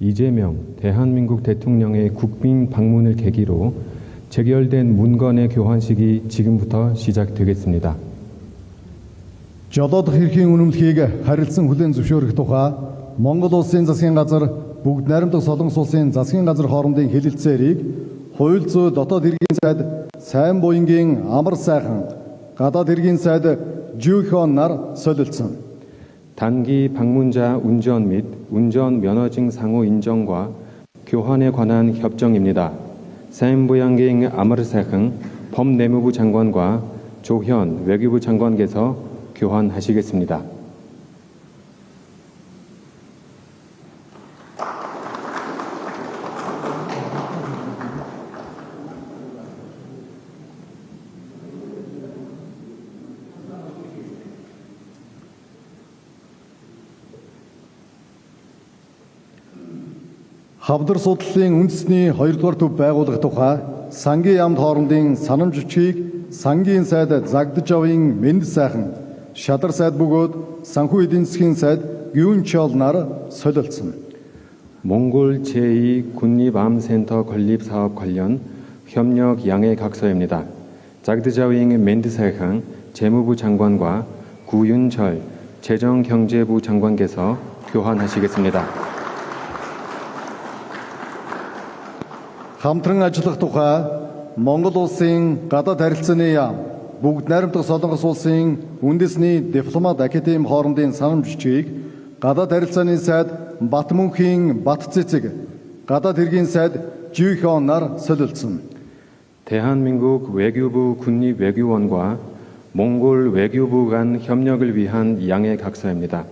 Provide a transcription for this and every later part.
이재명 대한민국 대통령의 국빈 방문을 계기로 재결된 문건의 교환식이 지금부터 시작되겠습니다. Жолоодох эрхийн үнэмлэхийг харилцан хүлээн зөвшөөрөх тухай Монгол Улсын засгийн газар бүгд найрамдах Солонгос Улсын засгийн газар хоорондын хэлэлцээрийг хууль зүйн дотоод хэргийн сайд сайн буянгийн амар сайхан гадаад хэргийн сайд Жюхон нар солилцсон. 단기 방문자 운전 및 운전 면허증 상호 인정과 교환에 관한 협정입니다. 사인부양갱 아마르사흥 법내무부 장관과 조현 외교부 장관께서 교환하시겠습니다. Хавдар судлалын үндэсний 2-р төв байгуулах тухай сангийн яамд хоорондын санамж бичгийг сангийн сайд Загдаж авын Мэнд сайхан Шадар сайд бөгөөд санхүү эдийн засгийн сайд Гюнчол нар солилцсон. 몽골 제2 국립암센터 건립사업 관련 협력 양해 각서입니다. 자그드자윙 멘드사항 재무부 장관과 구윤철 재정경제부 장관께서 교환하시겠습니다. Хамтран ажиллах тухай Монгол Улсын гадаад харилцааны яам бүгд найрамдах Солонгос Улсын үндэсний дипломат академи хоорондын санамж бичгийг гадаад харилцааны сайд Батмөнхийн Батцэцэг гадаад хэргийн сайд Жюхон нар солилцсон. 대한민국 외교부 국립외교원과 몽골 외교부 간 협력을 위한 양해 각서입니다.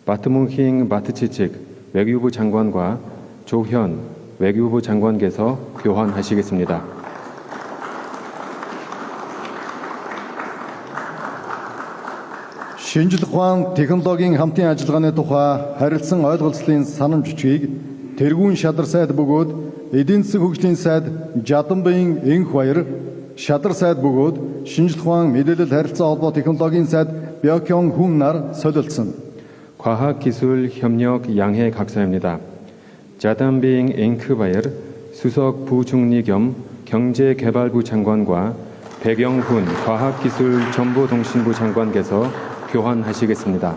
바트문힝 바트치칙 외교부 장관과 조현 외교부 장관께서 교환하시겠습니다. Шинжлэх ухаан технологийн хамтын ажиллагааны тухай харилцан ойлголцлын санамж бичгийг тэргүүн Шадар сайд бөгөөд эдийн засгийн хөгжлийн сайд Жаданбын Энх баяр Шадар сайд бөгөөд шинжлэх ухаан мэдээлэл харилцаа холбоо технологийн сайд Бёкён Хүн нар солилцсон. 과학기술 협력 양해 각서입니다. 자담빙 앵크바이어 수석 부총리 겸 경제개발부 장관과 백영훈 과학기술정보통신부 장관께서 교환하시겠습니다.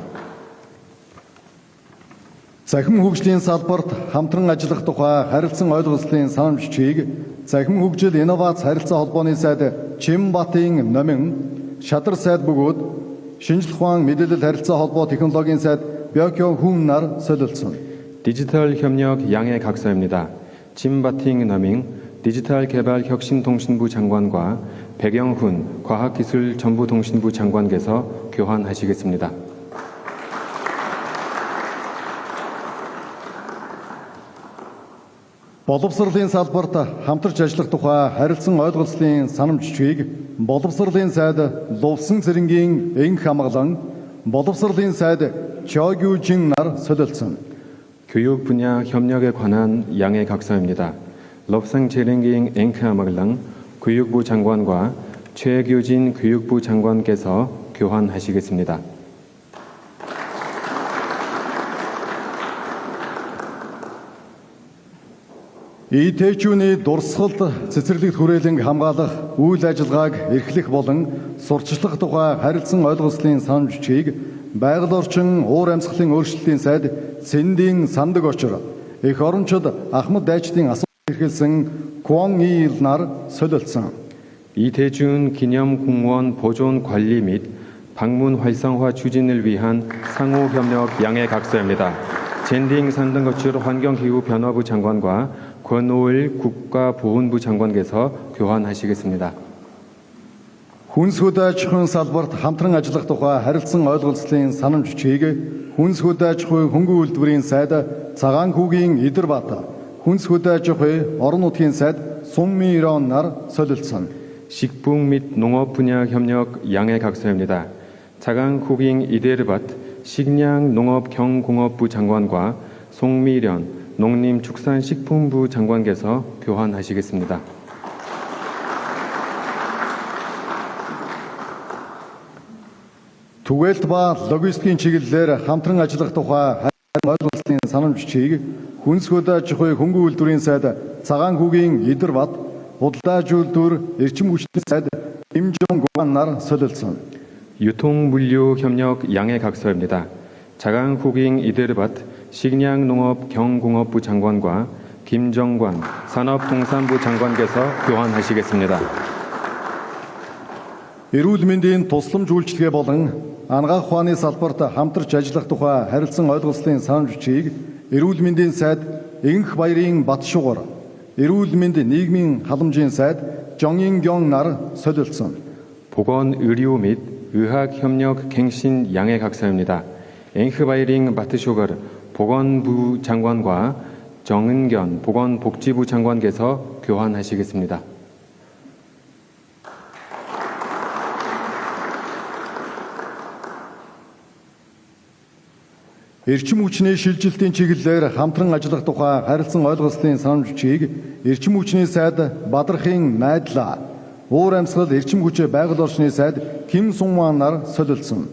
Захим хөгжлийн салбарт хамтран ажиллах тухай харилцан ойлголцлын санамж бичгийг Захим хөгжил инновац харилцаа холбооны сайд Чимбатын номин Шадар сайд бөгөөд шинжлэх ухаан мэдээлэл харилцаа холбоо технологийн сайд Бёкён Хүн нар солилцсон. 디지털 협력 양해 각서입니다. 짐바팅 너밍 디지털 개발 혁신통신부 장관과 백영훈 과학기술정보통신부 장관께서 교환하시겠습니다. Боловсролын салбарт хамтарч ажиллах тухай харилцан ойлголцлын санамж бичгийг боловсролын сайд Лувсан цэрэнгийн Энх хамгаалан боловсролын сайд Чогюжин нар солилцсон. 교육 분야 협력에 관한 양해 각서입니다. 럽상 제랭ging 앵크아마글랑 교육부 장관과 최규진 교육부 장관께서 교환하시겠습니다. ИТ-чүүний дурсгалд цэцэрлэгт хүрээлэн хамгаалах үйл ажиллагааг эрхлэх болон сурчлах тухай харилцан ойлголцлын санамж бичгийг байгаль орчин уур амьсгалын өөрчлөлтийн сайд Сэндийн сандаг очор их орончид Ахмад дайчдын асуулт эрхэлсэн Куон Ил нар солилцсон. 이대준 기념 공무원 보존 관리 및 방문 활성화 추진을 위한 상호 협력 양해 각서입니다. 젠딩 산등거출 환경기후 변화부 장관과 권오일 국가보훈부 장관께서 교환하시겠습니다. Хүнс хөдөөж салбарт хамтран ажиллах тухай харилцан ойлголцлын санамж бичгийг хүнс хөдөөж хөнгөн үйлдвэрийн сайд Цагаан хүүгийн Идэрбат, хүнс хөдөөж орон нутгийн сайд Сунмирон нар солилцсон. 식품 및 농업 분야 협력 양해 각서입니다. 차강 쿠빙 이데르밭 식량 농업 경공업부 장관과 송미련 농림축산식품부 장관께서 교환하시겠습니다. Түгээлт ба логистикийн чиглэлээр хамтран ажиллах тухай ойлголцлын санамж бичгийг Хүнсгөөд аж ахуй хөнгөн үйлдвэрийн сайд Цагаан хүүгийн Идэр Бат, Худалдаж үйлдвэр эрчим хүчний сайд Ким Жон нар солилцсон. 유통물류협력 양해각서입니다. 자강후ging 이데르밭 식량농업 경공업부 장관과 김정관 산업통상부 장관께서 교환하시겠습니다. Эрүүл мэндийн тусламж үйлчилгээ болон анагаах ухааны салбарт хамтарч ажиллах тухай харилцан ойлголцлын санамж бичгийг Эрүүл мэндийн сайд Игэнх баярын Батшуугар, Эрүүл мэнд нийгмийн халамжийн сайд 정인경 нар солилцсон. 보건 의료 및 의학 협력 갱신 양해 각서입니다. 앵흐바이링 바트쇼거 보건부 장관과 정은견 보건복지부 장관께서 교환하시겠습니다. Эрчим хүчний шилжилтийн чиглэлээр хамтран ажиллах тухай харилцан ойлголцлын санамж бичгийг Эрчим хүчний сайд Бадрахын найдлаа, уур амьсгал эрчим хүч байгаль орчны сайд Ким Сунман нар солилцсон.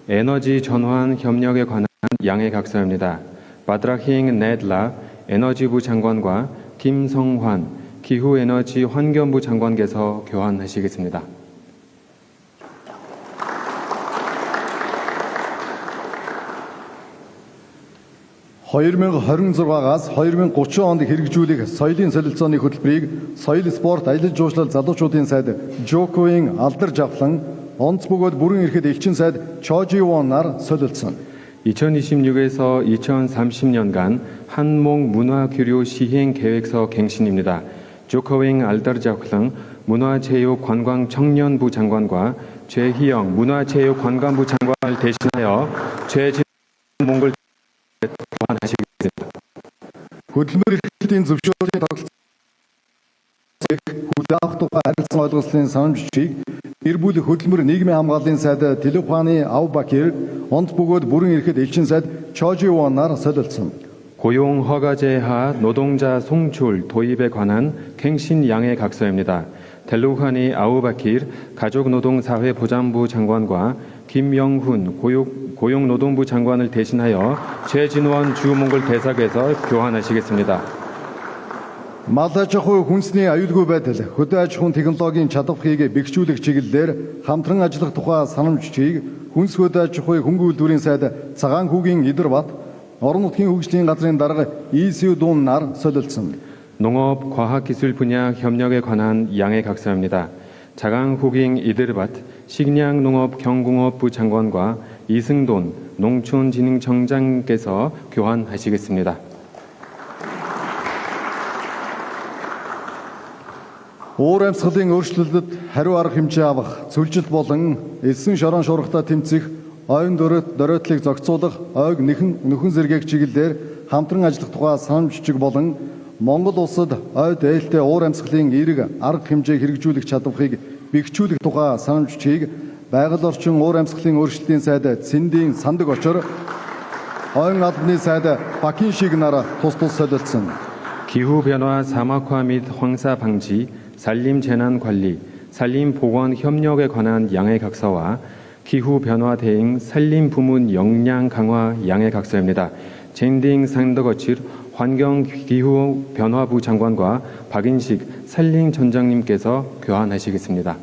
에너지 전환 협력에 관한 양해 각서입니다. 바드라힝 네들라 에너지부 장관과 김성환 기후에너지 환경부 장관께서 교환하시겠습니다. (2026-аас 2030 онд хэрэгжүүлэх соёлын солилцооны хөтөлбөрийг соёл спорт аялал жуулчлал залуучуудын сайд Жоковын алдар жавхлан онц бөгөөд бүрэн эрэхэд элчин сайд Чоживон нар солилцсон. 2026에서 2030년간 한몽 문화교류 시행 계획서 갱신입니다. 조커윙 알다르자클랑 문화체육관광청년부 장관과 최희영 문화체육관광부 장관을 대신하여 최진 몽골 교환하시겠습니다. Хөтөлбөр эрхлэлтийн зөвшөөрлийн тогтолцоог хүлээх тухай харилцан ойлголцлын санамж бичгийг гэр бүл хөтөлбөр нийгмийн хамгааллын сайд Телефаны Авбакир, онц бөгөөд бүрэн эрэхэд элчин сайд Чоживон нар солилцсон. 고용 허가제 하 노동자 송출 도입에 관한 갱신 양해 각서입니다. 델루하니 아우바킬 가족노동사회보장부 장관과 김영훈 고용노동부 장관을 대신하여 최진원 주몽골 대사께서 교환하시겠습니다. Мал аж ахуй хүнсний аюулгүй байдал, хөдөө аж ахуйн технологийн чадварыг бэхжүүлэх чиглэлээр хамтран ажиллах тухай санамж бичгийг Хүнс хөдөө аж ахуй хөнгөн үйлдвэрийн сайд Цагаан хүүгийн Идэр Бат, Орон нутгийн хөгжлийн газрын дарга Исю Дун нар солилцсон. 농업 과학기술 분야 협력에 관한 양해 각서입니다. 자강후깅 이데르밭 식량농업 경공업부 장관과 이승돈 농촌진흥청장께서 교환하시겠습니다. Уур амьсгалын өөрчлөлтөд хариу арга хэмжээ авах, цөлжилт болон элсэн шорон шуурхтай тэмцэх, ойн дөрөөдлийг зохицуулах, ойг нөхөн зэргийг чиглэлээр хамтран ажиллах тухай санамж бичиг болон Монгол улсад ойд ээлтэй уур амьсгалын эерэг арга хэмжээг хэрэгжүүлэх чадварыг бэхжүүлэх тухай санамж бичгийг байгаль орчин уур амьсгалын өөрчлөлтийн сайд Цэндийн Сандаг Очор, ойн албаны сайд Бакиншиг нар тус солилцсон. 기후변화 사막화 및 황사 방지, 산림재난관리, 산림보건협력에 관한 양해각서와 기후변화 대응 산림부문 역량 강화 양해각서입니다. 젠딩 산더거칠 환경기후변화부 장관과 박인식 산림청장님께서 교환하시겠습니다.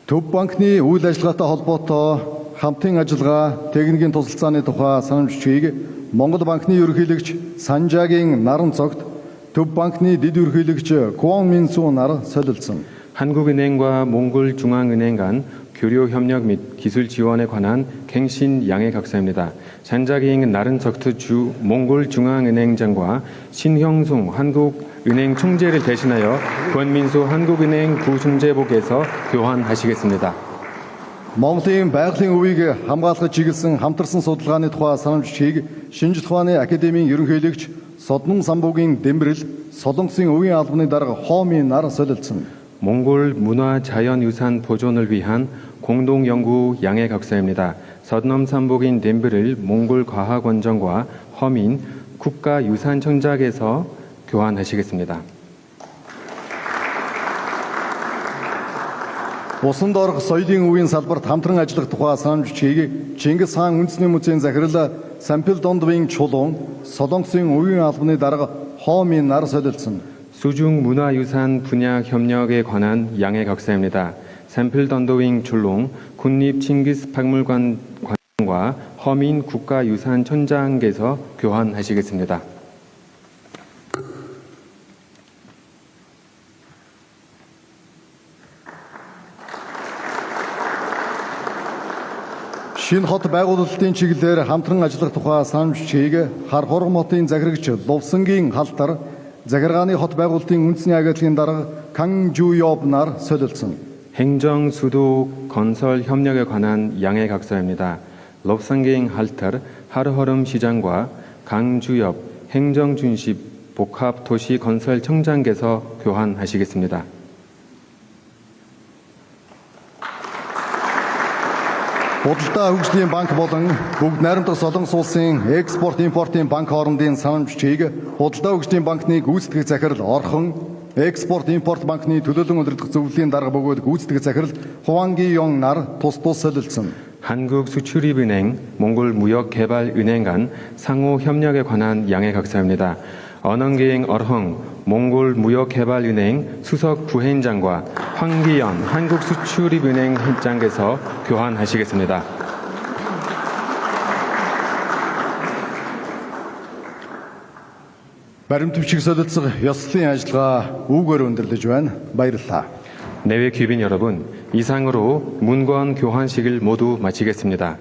Төв банкны үйл ажиллагаатай холбоотой хамтын ажиллагаа техникийн тусалцааны тухай санамж бичгийг Монгол банкны ерөнхийлөгч Санжаагийн наран цогт Төв банкны дэд ерөнхийлөгч Куон Минсу нар солилцсон. 한국은행과 몽골중앙은행 간 교류 협력 및 기술 지원에 관한 갱신 양해 각서입니다. 잔자기잉 나른석트 주 몽골중앙은행장과 신형송 한국은행 총재를 대신하여 권민수 한국은행 부총재복에서 교환하시겠습니다. Монголын байгалийн өвийг хамгаалахад чиглэсэн хамтарсан судалгааны тухай санамж бичгийг Шинжлэх ухааны академийн ерөнхийлөгч Соднон самбуугийн Дэмбэрэл, Солонгосын өвийн албаны дарга Хоомын нар солилцсон. 몽골 문화자연유산 보존을 위한 공동연구 양해각서입니다. 서넘삼복인 덴브를 몽골과학원정과 허민 국가유산청장에서 교환하시겠습니다. Усан доорх соёлын өвийн салбарт хамтран ажиллах тухай санамж бичгийг Чингис хаан үндэсний музейн захирал Сампилдондвийн чулуун Солонгосын үеийн албаны дарга Хомийн нар солилцсон. 수중 문화유산 분야 협력에 관한 양해 각서입니다. 샘플던도윙 출롱 국립 칭기스 박물관 관과 허민 국가유산천장께서 교환하시겠습니다. Шинэ хот байгуулалтын чиглэлээр хамтран ажиллах тухай санамж чийг хар хорго хотын захирагч Лувсангийн халтар захиргааны хот байгуулалтын үндэсний агентлагийн дарга Кан Жуёб нар солилцсон. 행정 수도 건설 협력에 관한 양해 각서입니다. 롭상게잉 할터 하르허름 시장과 강주엽 행정준십 복합도시 건설청장께서 교환하시겠습니다. Худалдаа хөгжлийн банк болон бүгд найрамдах Солонгос улсын экспорт импортын банк хоорондын санамж чийг худалдаа хөгжлийн банкны гүйцэтгэх захирал Орхон, экспорт импорт банкны төлөөлөн удирдах зөвлөлийн дарга бөгөөд гүйцэтгэх захирал Хуанги 용 нар тус солилцсон. 한국수출입은행, 몽골무역개발은행 간 상호 협력에 관한 양해 각서입니다. 언언기행 어흥 몽골무역개발은행 수석 부회장과 황기연 한국수출입은행 회장께서 교환하시겠습니다. Баримт бичиг солилцох ёслолын ажиллагаа үүгээр өндөрлөж байна. Баярлалаа. 내외 귀빈 여러분, 이상으로 문건 교환식을 모두 마치겠습니다.